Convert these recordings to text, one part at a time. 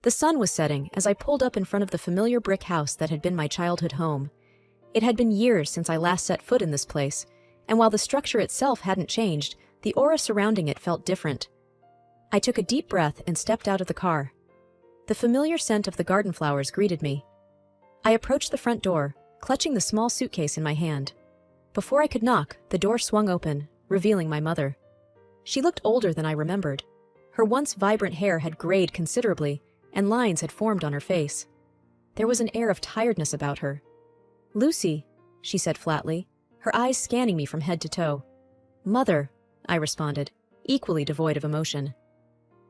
The sun was setting as I pulled up in front of the familiar brick house that had been my childhood home. It had been years since I last set foot in this place, and while the structure itself hadn't changed, the aura surrounding it felt different. I took a deep breath and stepped out of the car. The familiar scent of the garden flowers greeted me. I approached the front door, clutching the small suitcase in my hand. Before I could knock, the door swung open, revealing my mother. She looked older than I remembered. Her once vibrant hair had grayed considerably, and lines had formed on her face. There was an air of tiredness about her. "Lucy," she said flatly, her eyes scanning me from head to toe. "Mother," I responded, equally devoid of emotion.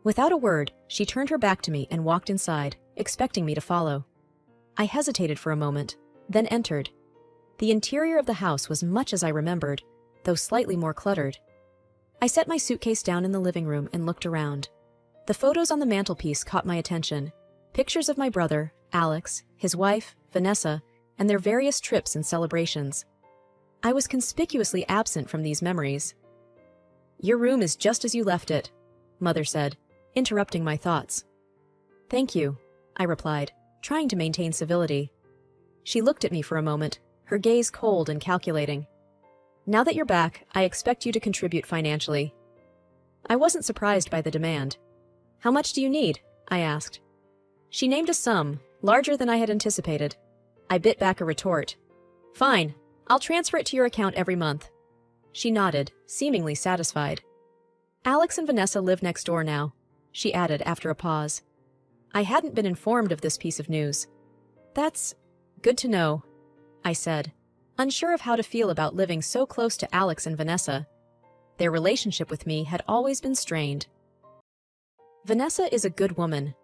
Without a word, she turned her back to me and walked inside, expecting me to follow. I hesitated for a moment, then entered. The interior of the house was much as I remembered, though slightly more cluttered. I set my suitcase down in the living room and looked around. The photos on the mantelpiece caught my attention. Pictures of my brother, Alex, his wife, Vanessa, and their various trips and celebrations. I was conspicuously absent from these memories. "Your room is just as you left it," Mother said, interrupting my thoughts. "Thank you," I replied, trying to maintain civility. She looked at me for a moment, her gaze cold and calculating. "Now that you're back, I expect you to contribute financially." I wasn't surprised by the demand. "How much do you need?" I asked. She named a sum, larger than I had anticipated. I bit back a retort. "Fine, I'll transfer it to your account every month." She nodded, seemingly satisfied. "Alex and Vanessa live next door now," she added after a pause. I hadn't been informed of this piece of news. "That's good to know," I said, unsure of how to feel about living so close to Alex and Vanessa. Their relationship with me had always been strained. "Vanessa is a good woman,"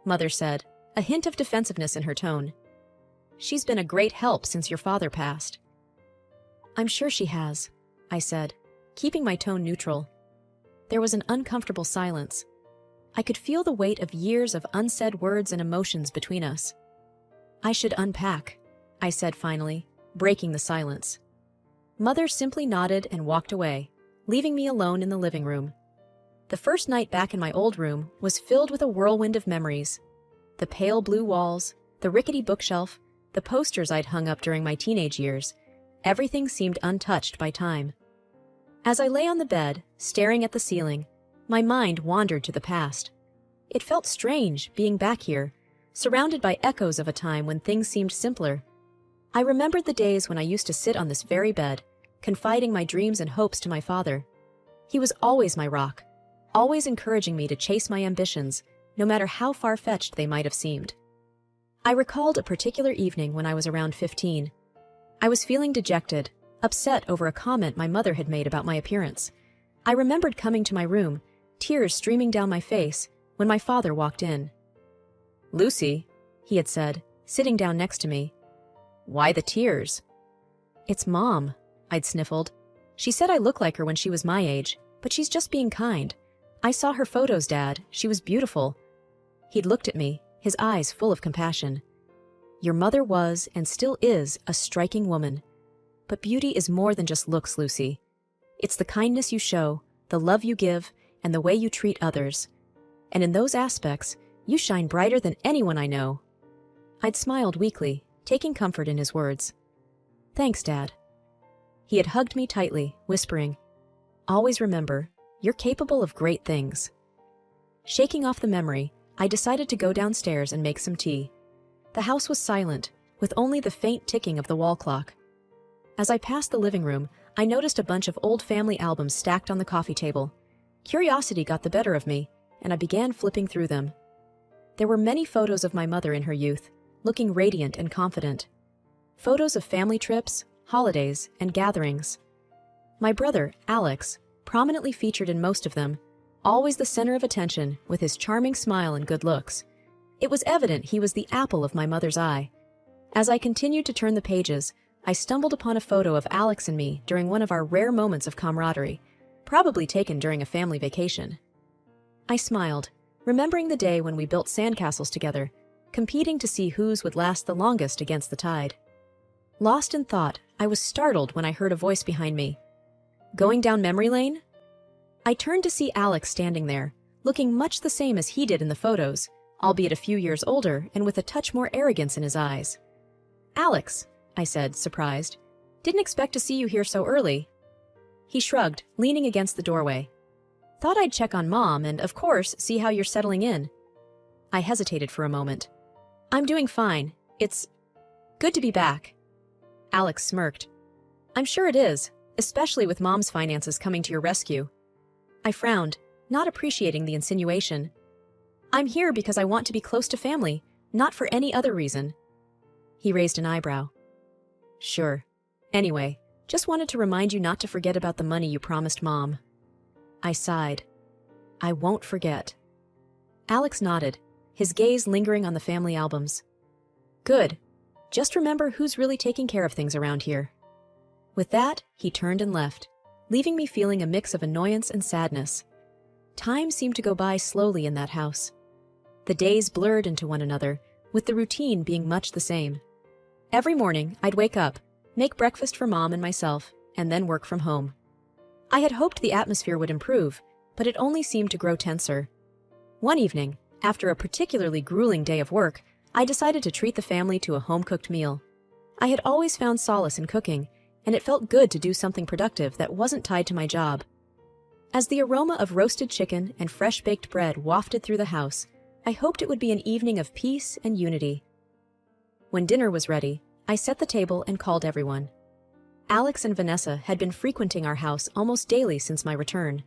Mother said, a hint of defensiveness in her tone. "She's been a great help since your father passed." "I'm sure she has," I said, keeping my tone neutral. There was an uncomfortable silence. I could feel the weight of years of unsaid words and emotions between us. "I should unpack," I said finally, breaking the silence. Mother simply nodded and walked away, leaving me alone in the living room. The first night back in my old room was filled with a whirlwind of memories. The pale blue walls, the rickety bookshelf, the posters I'd hung up during my teenage years, everything seemed untouched by time. As I lay on the bed, staring at the ceiling, my mind wandered to the past. It felt strange being back here, surrounded by echoes of a time when things seemed simpler. I remembered the days when I used to sit on this very bed, confiding my dreams and hopes to my father. He was always my rock, always encouraging me to chase my ambitions, no matter how far-fetched they might have seemed. I recalled a particular evening when I was around 15. I was feeling dejected, upset over a comment my mother had made about my appearance. I remembered coming to my room, tears streaming down my face, when my father walked in. "Lucy," he had said, sitting down next to me. "Why the tears?" "It's Mom," I'd sniffled. "She said I look like her when she was my age, but she's just being kind. I saw her photos, Dad. She was beautiful." He'd looked at me, his eyes full of compassion. "Your mother was, and still is, a striking woman. But beauty is more than just looks, Lucy. It's the kindness you show, the love you give, and the way you treat others. And in those aspects, you shine brighter than anyone I know." I'd smiled weakly, taking comfort in his words. "Thanks, Dad." He had hugged me tightly, whispering, "Always remember, you're capable of great things." Shaking off the memory, I decided to go downstairs and make some tea. The house was silent, with only the faint ticking of the wall clock. As I passed the living room, I noticed a bunch of old family albums stacked on the coffee table. Curiosity got the better of me, and I began flipping through them. There were many photos of my mother in her youth, looking radiant and confident. Photos of family trips, holidays, and gatherings. My brother, Alex, prominently featured in most of them, always the center of attention with his charming smile and good looks. It was evident he was the apple of my mother's eye. As I continued to turn the pages, I stumbled upon a photo of Alex and me during one of our rare moments of camaraderie, probably taken during a family vacation. I smiled, remembering the day when we built sandcastles together, competing to see whose would last the longest against the tide. Lost in thought, I was startled when I heard a voice behind me. "Going down memory lane?" I turned to see Alex standing there, looking much the same as he did in the photos, albeit a few years older and with a touch more arrogance in his eyes. "Alex," I said, surprised. "Didn't expect to see you here so early." He shrugged, leaning against the doorway. "Thought I'd check on Mom and, of course, see how you're settling in." I hesitated for a moment. "I'm doing fine. It's good to be back." Alex smirked. "I'm sure it is, especially with Mom's finances coming to your rescue." I frowned, not appreciating the insinuation. "I'm here because I want to be close to family, not for any other reason." He raised an eyebrow. "Sure. Anyway, just wanted to remind you not to forget about the money you promised Mom." I sighed. "I won't forget." Alex nodded, his gaze lingering on the family albums. "Good. Just remember who's really taking care of things around here." With that, he turned and left, leaving me feeling a mix of annoyance and sadness. Time seemed to go by slowly in that house. The days blurred into one another, with the routine being much the same. Every morning, I'd wake up, make breakfast for Mom and myself, and then work from home. I had hoped the atmosphere would improve, but it only seemed to grow tenser. One evening, after a particularly grueling day of work, I decided to treat the family to a home-cooked meal. I had always found solace in cooking, and it felt good to do something productive that wasn't tied to my job. As the aroma of roasted chicken and fresh-baked bread wafted through the house, I hoped it would be an evening of peace and unity. When dinner was ready, I set the table and called everyone. Alex and Vanessa had been frequenting our house almost daily since my return.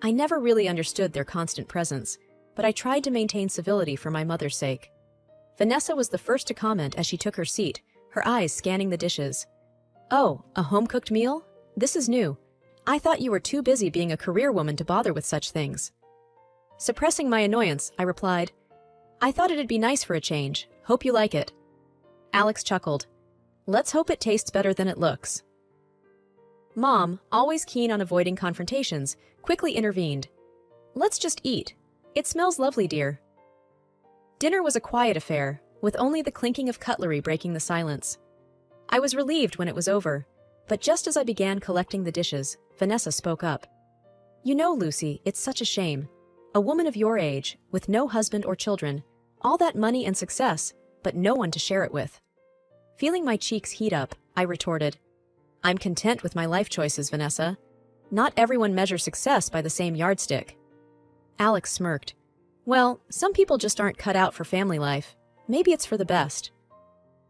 I never really understood their constant presence, but I tried to maintain civility for my mother's sake. Vanessa was the first to comment as she took her seat, her eyes scanning the dishes. "Oh, a home-cooked meal? This is new. I thought you were too busy being a career woman to bother with such things." Suppressing my annoyance, I replied, "I thought it'd be nice for a change. Hope you like it." Alex chuckled. "Let's hope it tastes better than it looks." Mom, always keen on avoiding confrontations, quickly intervened. "Let's just eat. It smells lovely, dear." Dinner was a quiet affair, with only the clinking of cutlery breaking the silence. I was relieved when it was over, but just as I began collecting the dishes, Vanessa spoke up. "You know, Lucy, it's such a shame. A woman of your age, with no husband or children, all that money and success, but no one to share it with." Feeling my cheeks heat up, I retorted, "I'm content with my life choices, Vanessa. Not everyone measures success by the same yardstick." Alex smirked. "Well, some people just aren't cut out for family life. Maybe it's for the best."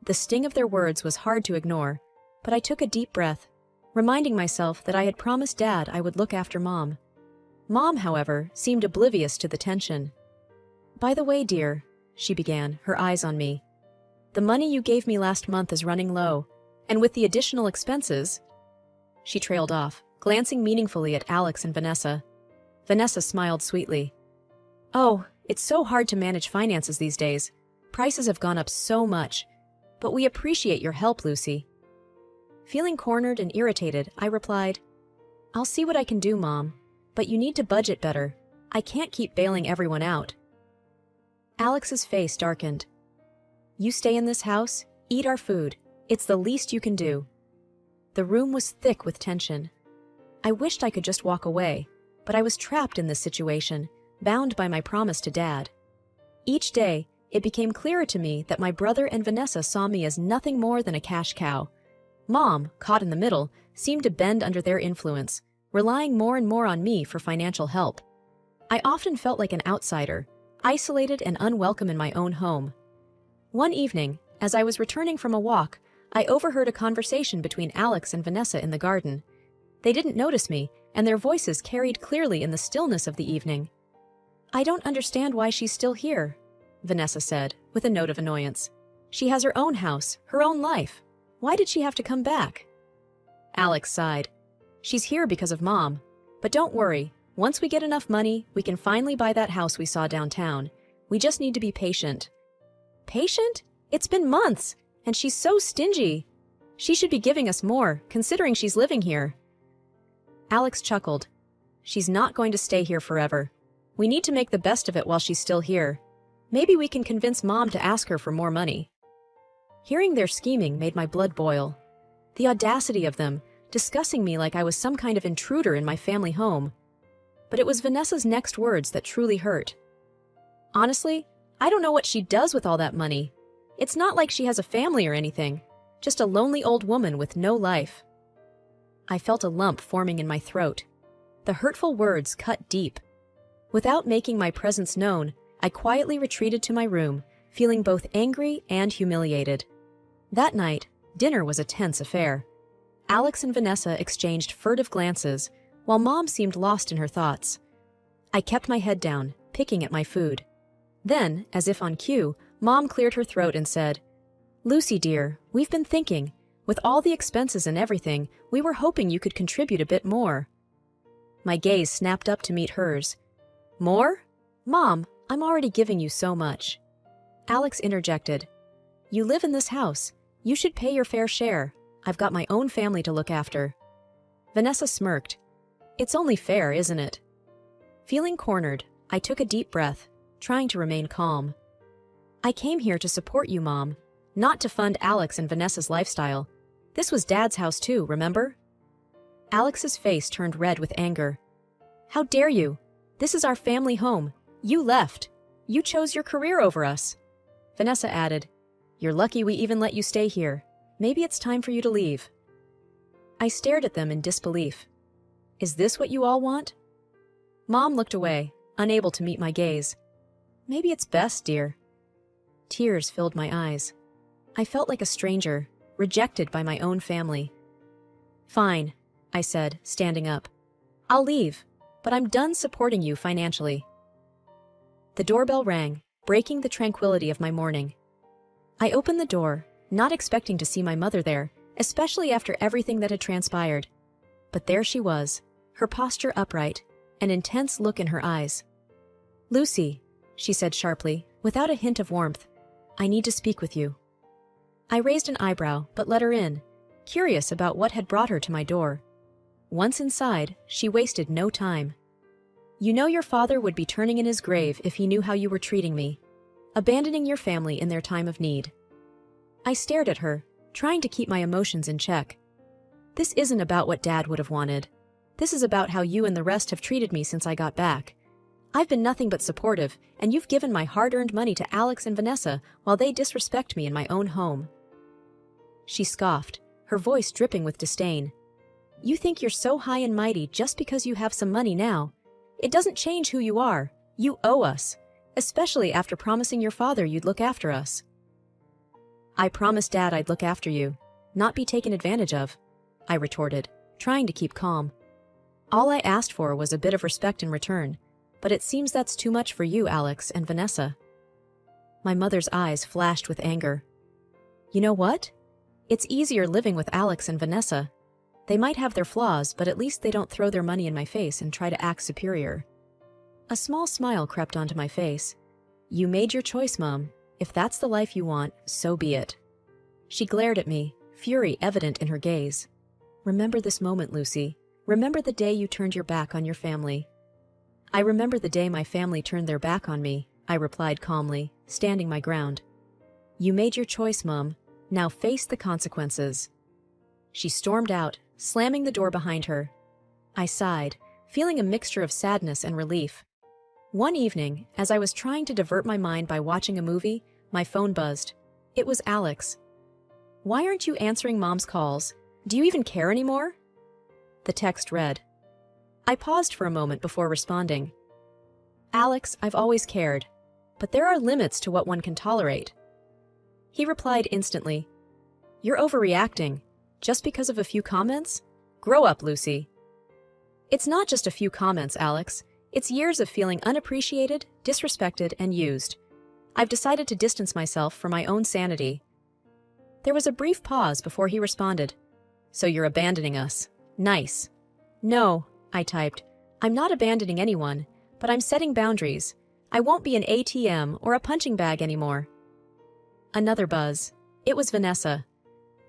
The sting of their words was hard to ignore, but I took a deep breath, reminding myself that I had promised Dad I would look after Mom. Mom, however, seemed oblivious to the tension. "By the way, dear," she began, her eyes on me, "the money you gave me last month is running low, and with the additional expenses—" She trailed off, glancing meaningfully at Alex and Vanessa. Vanessa smiled sweetly. "Oh, it's so hard to manage finances these days. Prices have gone up so much. But we appreciate your help, Lucy." Feeling cornered and irritated, I replied, "I'll see what I can do, Mom, but you need to budget better. I can't keep bailing everyone out." Alex's face darkened. "You stay in this house, eat our food. It's the least you can do." The room was thick with tension. I wished I could just walk away, but I was trapped in this situation, bound by my promise to Dad. Each day, it became clearer to me that my brother and Vanessa saw me as nothing more than a cash cow. Mom, caught in the middle, seemed to bend under their influence, relying more and more on me for financial help. I often felt like an outsider, isolated and unwelcome in my own home. One evening, as I was returning from a walk, I overheard a conversation between Alex and Vanessa in the garden. They didn't notice me, and their voices carried clearly in the stillness of the evening. "I don't understand why she's still here," Vanessa said, with a note of annoyance. "She has her own house, her own life. Why did she have to come back?" Alex sighed. "She's here because of Mom. But don't worry, once we get enough money, we can finally buy that house we saw downtown. We just need to be patient." "Patient? It's been months, and she's so stingy. She should be giving us more, considering she's living here." Alex chuckled. "She's not going to stay here forever. We need to make the best of it while she's still here. Maybe we can convince Mom to ask her for more money." Hearing their scheming made my blood boil. The audacity of them, discussing me like I was some kind of intruder in my family home. But it was Vanessa's next words that truly hurt. "Honestly, I don't know what she does with all that money. It's not like she has a family or anything, just a lonely old woman with no life. I felt a lump forming in my throat. The hurtful words cut deep. Without making my presence known, I quietly retreated to my room, feeling both angry and humiliated. That night, dinner was a tense affair. Alex and Vanessa exchanged furtive glances, while Mom seemed lost in her thoughts. I kept my head down, picking at my food. Then, as if on cue, Mom cleared her throat and said, "Lucy dear, we've been thinking. With all the expenses and everything, we were hoping you could contribute a bit more." My gaze snapped up to meet hers. "More? Mom, I'm already giving you so much." Alex interjected. "You live in this house. You should pay your fair share. I've got my own family to look after." Vanessa smirked. "It's only fair, isn't it?" Feeling cornered, I took a deep breath, trying to remain calm. "I came here to support you, Mom, not to fund Alex and Vanessa's lifestyle. This was Dad's house too, remember?" Alex's face turned red with anger. "How dare you? This is our family home. You left. You chose your career over us." Vanessa added, "You're lucky we even let you stay here. Maybe it's time for you to leave." I stared at them in disbelief. "Is this what you all want?" Mom looked away, unable to meet my gaze. "Maybe it's best, dear." Tears filled my eyes. I felt like a stranger, rejected by my own family. "Fine," I said, standing up. "I'll leave, but I'm done supporting you financially." The doorbell rang, breaking the tranquility of my morning. I opened the door, not expecting to see my mother there, especially after everything that had transpired. But there she was, her posture upright, an intense look in her eyes. "Lucy," she said sharply, without a hint of warmth, "I need to speak with you." I raised an eyebrow, but let her in, curious about what had brought her to my door. Once inside, she wasted no time. "You know your father would be turning in his grave if he knew how you were treating me, abandoning your family in their time of need." I stared at her, trying to keep my emotions in check. "This isn't about what Dad would have wanted. This is about how you and the rest have treated me since I got back. I've been nothing but supportive, and you've given my hard-earned money to Alex and Vanessa while they disrespect me in my own home." She scoffed, her voice dripping with disdain. "You think you're so high and mighty just because you have some money now. It doesn't change who you are. You owe us, especially after promising your father you'd look after us." "I promised Dad I'd look after you, not be taken advantage of," I retorted, trying to keep calm. "All I asked for was a bit of respect in return, but it seems that's too much for you, Alex and Vanessa." My mother's eyes flashed with anger. "You know what? It's easier living with Alex and Vanessa. They might have their flaws, but at least they don't throw their money in my face and try to act superior." A small smile crept onto my face. "You made your choice, Mom. If that's the life you want, so be it." She glared at me, fury evident in her gaze. "Remember this moment, Lucy. Remember the day you turned your back on your family." "I remember the day my family turned their back on me," I replied calmly, standing my ground. "You made your choice, Mom. Now face the consequences." She stormed out, slamming the door behind her. I sighed, feeling a mixture of sadness and relief. One evening, as I was trying to divert my mind by watching a movie, my phone buzzed. It was Alex. "Why aren't you answering Mom's calls? Do you even care anymore?" The text read. I paused for a moment before responding. "Alex, I've always cared, but there are limits to what one can tolerate." He replied instantly. "You're overreacting. Just because of a few comments? Grow up, Lucy." "It's not just a few comments, Alex. It's years of feeling unappreciated, disrespected, and used. I've decided to distance myself for my own sanity." There was a brief pause before he responded. "So you're abandoning us. Nice." "No," I typed. "I'm not abandoning anyone, but I'm setting boundaries. I won't be an ATM or a punching bag anymore." Another buzz. It was Vanessa.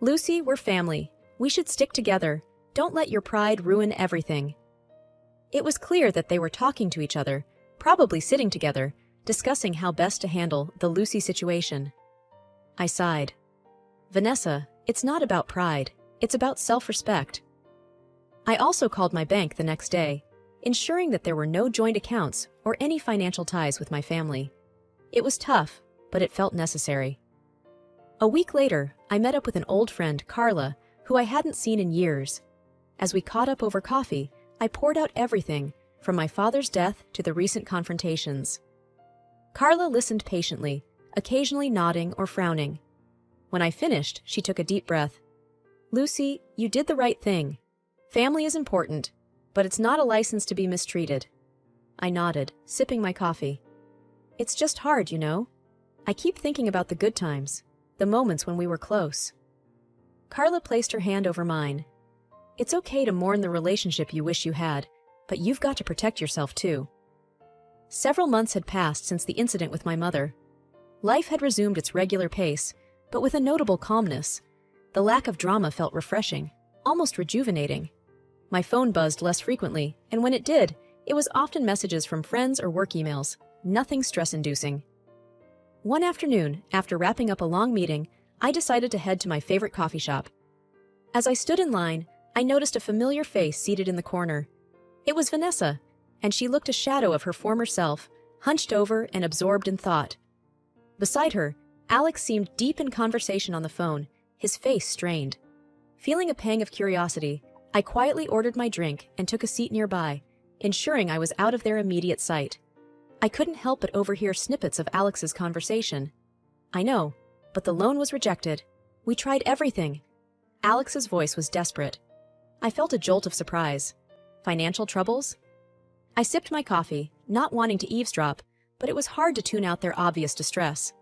"Lucy, we're family. We should stick together. Don't let your pride ruin everything." It was clear that they were talking to each other, probably sitting together, discussing how best to handle the Lucy situation. I sighed. "Vanessa, it's not about pride. It's about self-respect." I also called my bank the next day, ensuring that there were no joint accounts or any financial ties with my family. It was tough, but it felt necessary. A week later, I met up with an old friend, Carla, who I hadn't seen in years. As we caught up over coffee, I poured out everything, from my father's death to the recent confrontations. Carla listened patiently, occasionally nodding or frowning. When I finished, she took a deep breath. "Lucy, you did the right thing. Family is important, but it's not a license to be mistreated." I nodded, sipping my coffee. "It's just hard, you know. I keep thinking about the good times, the moments when we were close." Carla placed her hand over mine. "It's okay to mourn the relationship you wish you had, but you've got to protect yourself too." Several months had passed since the incident with my mother. Life had resumed its regular pace, but with a notable calmness. The lack of drama felt refreshing, almost rejuvenating. My phone buzzed less frequently, and when it did, it was often messages from friends or work emails, nothing stress-inducing. One afternoon, after wrapping up a long meeting, I decided to head to my favorite coffee shop. As I stood in line, I noticed a familiar face seated in the corner. It was Vanessa, and she looked a shadow of her former self, hunched over and absorbed in thought. Beside her, Alex seemed deep in conversation on the phone, his face strained. Feeling a pang of curiosity, I quietly ordered my drink and took a seat nearby, ensuring I was out of their immediate sight. I couldn't help but overhear snippets of Alex's conversation. "I know, but the loan was rejected. We tried everything." Alex's voice was desperate. I felt a jolt of surprise. Financial troubles? I sipped my coffee, not wanting to eavesdrop, but it was hard to tune out their obvious distress.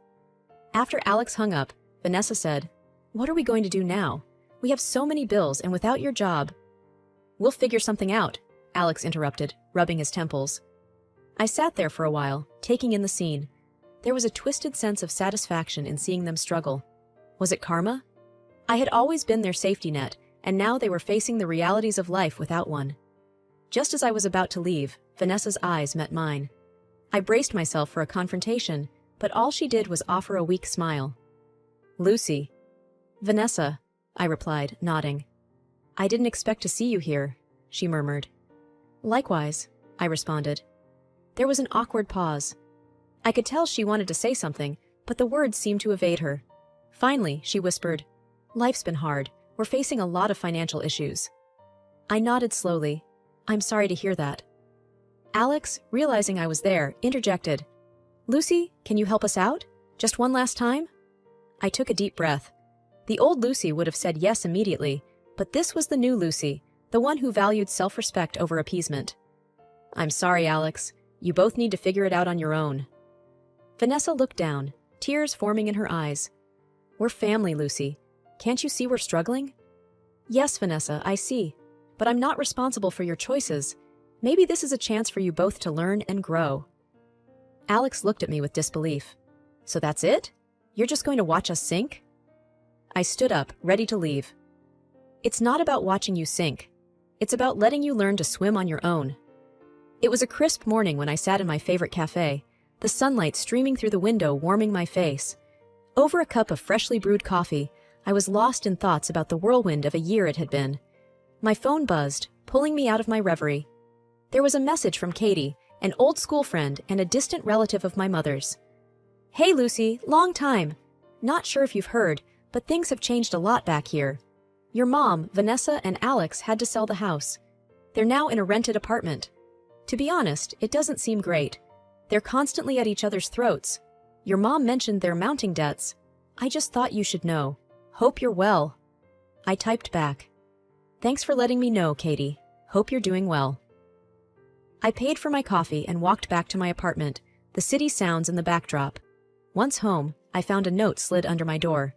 After Alex hung up, Vanessa said, "What are we going to do now? We have so many bills, and without your job—" "We'll figure something out," Alex interrupted, rubbing his temples. I sat there for a while, taking in the scene. There was a twisted sense of satisfaction in seeing them struggle. Was it karma? I had always been their safety net, and now they were facing the realities of life without one. Just as I was about to leave, Vanessa's eyes met mine. I braced myself for a confrontation, but all she did was offer a weak smile. "Lucy." "Vanessa," I replied, nodding. "I didn't expect to see you here," she murmured. "Likewise," I responded. There was an awkward pause. I could tell she wanted to say something, but the words seemed to evade her. Finally, she whispered, "Life's been hard. We're facing a lot of financial issues." I nodded slowly. "I'm sorry to hear that." Alex, realizing I was there, interjected, "Lucy, can you help us out? Just one last time?" I took a deep breath. The old Lucy would have said yes immediately, but this was the new Lucy, the one who valued self-respect over appeasement. "I'm sorry, Alex. You both need to figure it out on your own." Vanessa looked down, tears forming in her eyes. "We're family, Lucy. Can't you see we're struggling?" "Yes, Vanessa, I see. But I'm not responsible for your choices. Maybe this is a chance for you both to learn and grow." Alex looked at me with disbelief. "So that's it? You're just going to watch us sink?" I stood up, ready to leave. "It's not about watching you sink. It's about letting you learn to swim on your own." It was a crisp morning when I sat in my favorite cafe, the sunlight streaming through the window warming my face. Over a cup of freshly brewed coffee, I was lost in thoughts about the whirlwind of a year it had been. My phone buzzed, pulling me out of my reverie. There was a message from Katie, an old school friend and a distant relative of my mother's. "Hey Lucy, long time. Not sure if you've heard, but things have changed a lot back here. Your mom, Vanessa, and Alex had to sell the house. They're now in a rented apartment. To be honest, it doesn't seem great. They're constantly at each other's throats. Your mom mentioned they're mounting debts. I just thought you should know. Hope you're well." I typed back, "Thanks for letting me know, Katie. Hope you're doing well." I paid for my coffee and walked back to my apartment, the city sounds in the backdrop. Once home, I found a note slid under my door.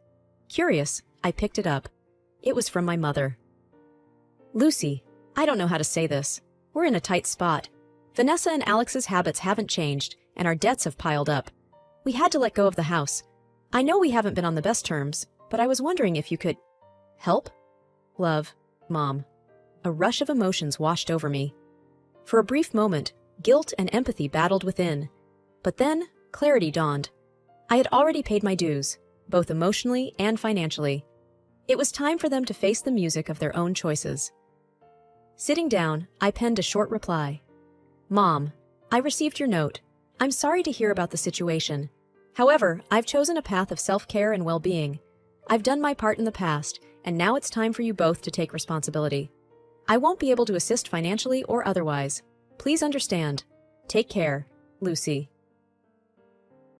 Curious, I picked it up. It was from my mother. "Lucy, I don't know how to say this. We're in a tight spot. Vanessa and Alex's habits haven't changed, and our debts have piled up. We had to let go of the house. I know we haven't been on the best terms, but I was wondering if you could help? Love, Mom." A rush of emotions washed over me. For a brief moment, guilt and empathy battled within. But then, clarity dawned. I had already paid my dues, both emotionally and financially. It was time for them to face the music of their own choices. Sitting down, I penned a short reply. "Mom, I received your note. I'm sorry to hear about the situation. However, I've chosen a path of self-care and well-being. I've done my part in the past, and now it's time for you both to take responsibility. I won't be able to assist financially or otherwise. Please understand. Take care, Lucy.